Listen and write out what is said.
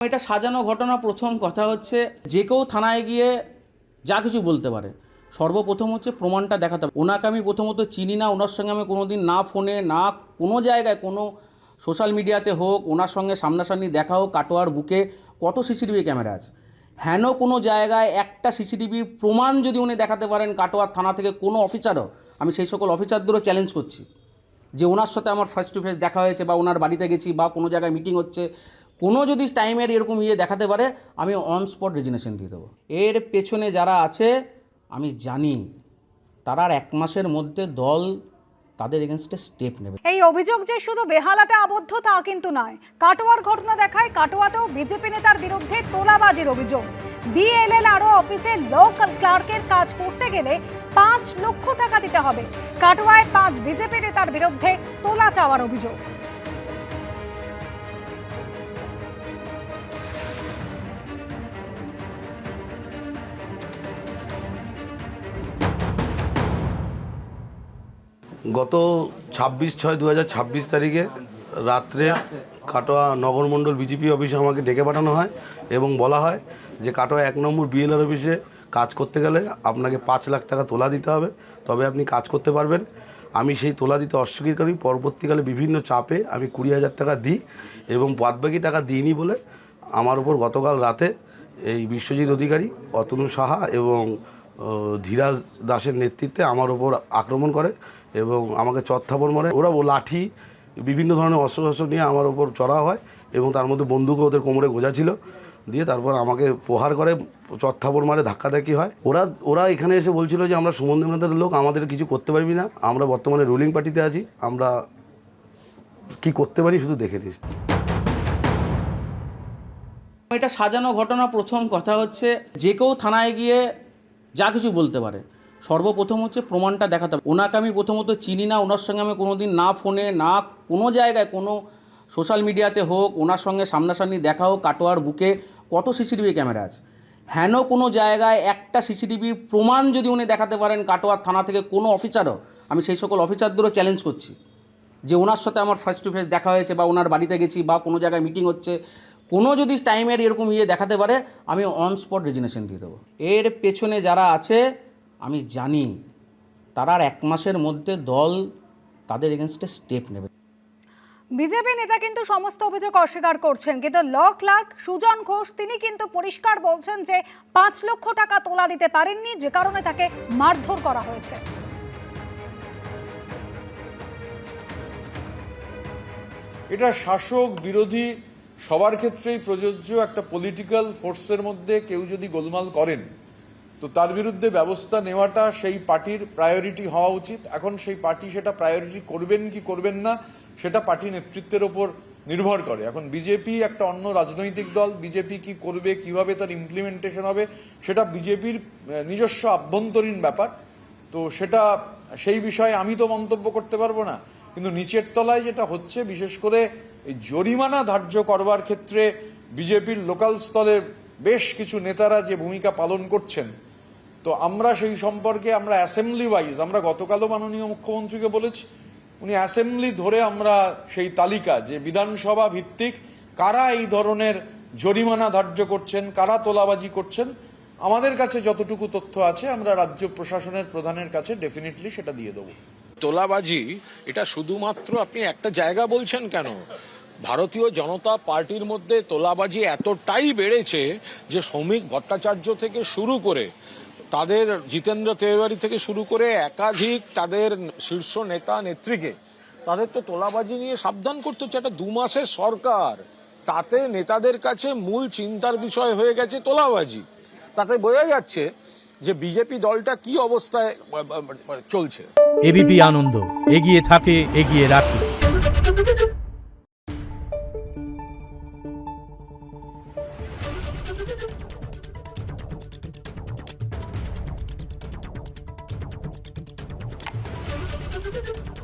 এটা সাজানো ঘটনা। প্রথম কথা হচ্ছে যে কেউ থানায় গিয়ে যা কিছু বলতে পারে, সর্বপ্রথম হচ্ছে প্রমাণটা দেখাতে হবে। ওনাকে আমি প্রথমত চিনি না, ওনার সঙ্গে আমি কোনো দিন না ফোনে না কোনো জায়গায় কোনো সোশ্যাল মিডিয়াতে হোক ওনার সঙ্গে সামনাসামনি দেখা হোক। কাটোয়ার বুকে কত সিসিটিভি ক্যামেরা আছে, হেন কোনো জায়গায় একটা সিসিটিভির প্রমাণ যদি উনি দেখাতে পারেন কাটোয়ার থানা থেকে কোনো অফিসারও, আমি সেই সকল অফিসারদেরও চ্যালেঞ্জ করছি যে ওনার সাথে আমার ফেস টু ফেস দেখা হয়েছে বা ওনার বাড়িতে গেছি বা কোনো জায়গায় মিটিং হচ্ছে, কোনো যদি টাইমের এরকম দেখাতে পারে আমি অন স্পট রেজিগনেশন দিয়ে দেবো। এর পেছনে যারা আছে আমি জানি তারা আর 1 মাসের মধ্যে দল তাদের এগেনস্টে স্টেপ নেবে। এই অভিযোগ যে শুধু বেহালাতে আবদ্ধ তা কিন্তু নয়। কাটোয়ার ঘটনা দেখায় কাটোয়াতেও বিজেপি নেতার বিরুদ্ধে তোলাবাজির অভিযোগ। বিএলএলআরও অফিসে লোকাল ক্লার্কের কাজ করতে গেলে 5 লক্ষ টাকা দিতে হবে। কাটোয়ায় 5 বিজেপি নেতার বিরুদ্ধে তোলা চাওয়ার অভিযোগ। গত 26/6/2026 তারিখে রাত্রে কাটোয়া নগরমণ্ডল বিজেপি অফিসে আমাকে ডেকে পাঠানো হয় এবং বলা হয় যে কাটোয়া 1 নম্বর বিএলআর অফিসে কাজ করতে গেলে আপনাকে 5 লাখ টাকা তোলা দিতে হবে, তবে আপনি কাজ করতে পারবেন। আমি সেই তোলা দিতে অস্বীকার করি। পরবর্তীকালে বিভিন্ন চাপে আমি 20,000 টাকা দিই এবং বাদবাকি টাকা দিইনি বলে আমার উপর গতকাল রাতে এই বিশ্বজিৎ অধিকারী, অতনু সাহা এবং ধীরাজ দাসের নেতৃত্বে আমার উপর আক্রমণ করে এবং আমাকে চত্থাপড় মারে। ওরা লাঠি বিভিন্ন ধরনের অস্ত্র নিয়ে আমার উপর চড়া হয় এবং তার মধ্যে বন্দুকও ওদের কোমরে গোজা ছিল, দিয়ে তারপর আমাকে প্রহার করে, চত্থাপড় মারে, ধাক্কাধাক্কি হয়। ওরা এখানে এসে বলছিল যে আমরা সুমন দেবনাথের লোক, আমাদের কিছু করতে পারবি না, আমরা বর্তমানে রুলিং পার্টিতে আছি, আমরা কি করতে পারি শুধু দেখে নিস। এটা সাজানো ঘটনা। প্রথম কথা হচ্ছে যে কেউ থানায় গিয়ে যা কিছু বলতে পারে, সর্বপ্রথম হচ্ছে প্রমাণটা দেখাতে হবে। ওনাকে আমি প্রথমত চিনি না, ওনার সঙ্গে আমি কোনো দিন না ফোনে না কোনো জায়গায় কোনো সোশ্যাল মিডিয়াতে হোক ওনার সঙ্গে সামনাসামনি দেখা হোক। কাটোয়ার বুকে কত সিসিটিভি ক্যামেরা আছে, হেন কোনো জায়গায় একটা সিসিটিভির প্রমাণ যদি উনি দেখাতে পারেন কাটোয়ার থানা থেকে কোনো অফিসারও, আমি সেই সকল অফিসারদেরও চ্যালেঞ্জ করছি যে ওনার সাথে আমার ফেস টু ফেস দেখা হয়েছে বা ওনার বাড়িতে গেছি বা কোনো জায়গায় মিটিং হচ্ছে, কোনো যদি টাইমের এরকম দেখাতে পারে আমি অন স্পট রেজিগনেশন দিয়ে দেবো। এর পেছনে যারা আছে আমি জানি তারা আর 1 মাসের মধ্যে দল তাদের এগেনস্টে স্টেপ নেবে। বিজেপি নেতা কিন্তু সমস্ত অভিযোগ অস্বীকার করছেন, কিন্তু ল ক্লার্ক সুজন ঘোষ তিনি কিন্তু পরিষ্কার বলছেন যে 5 লক্ষ টাকা তোলা দিতে পারেননি, যে কারণে তাকে মারধর করা হয়েছে। এটা শাসক বিরোধী সবার ক্ষেত্রেই প্রযোজ্য। একটা পলিটিক্যাল ফোর্সের মধ্যে কেউ যদি গোলমাল করেন তো তার বিরুদ্ধে ব্যবস্থা নেওয়াটা সেই পার্টির প্রায়োরিটি হওয়া উচিত। এখন সেই পার্টি সেটা প্রায়োরিটি করবেন কি করবেন না সেটা পার্টি নেতৃত্বের ওপর নির্ভর করে। এখন বিজেপি একটা অন্য রাজনৈতিক দল, বিজেপি কি করবে, কিভাবে তার ইমপ্লিমেন্টেশন হবে সেটা বিজেপির নিজস্ব আভ্যন্তরীণ ব্যাপার। তো সেটা সেই বিষয়ে আমি তো মন্তব্য করতে পারবো না, কিন্তু নিচের তলায় যেটা হচ্ছে, বিশেষ করে এই জরিমানা ধার্য করবার ক্ষেত্রে বিজেপির লোকাল স্তরের বেশ কিছু নেতারা যে ভূমিকা পালন করছেন, তো আমরা সেই সম্পর্কে আমরা অ্যাসেম্বলি ওয়াইজ, আমরা গতকালও মাননীয় মুখ্যমন্ত্রীকে বলেছি, উনি অ্যাসেম্বলি ধরে আমরা সেই তালিকা যে বিধানসভা ভিত্তিক কারা এই ধরনের জরিমানা ধার্য করছেন, কারা তোলাবাজি করছেন, আমাদের কাছে যতটুকু তথ্য আছে আমরা রাজ্য প্রশাসনের প্রধানের কাছে ডেফিনেটলি সেটা দিয়ে দেবো। তোলাবাজি এটা শুধুমাত্র আপনি একটা জায়গা বলছেন কেন, ভারতীয় জনতা পার্টির মধ্যে তোলাবাজি এতটাই বেড়েছে যে শ্রমিক ভট্টাচার্য থেকে শুরু করে তাদের জিতেন্দ্র তেওয়ারি থেকে শুরু করে একাধিক তাদের শীর্ষ নেতা নেত্রীকে তাদের তো তোলাবাজি নিয়ে সাবধান করতে হচ্ছে। একটা 2 মাসের সরকার, তাতে নেতাদের কাছে মূল চিন্তার বিষয় হয়ে গেছে তোলাবাজি। তাতে বোঝা যাচ্ছে যে বিজেপি দলটা কি অবস্থায় চলছে। এবিপি আনন্দ, এগিয়ে থাকে, এগিয়ে রাখে। Thank you.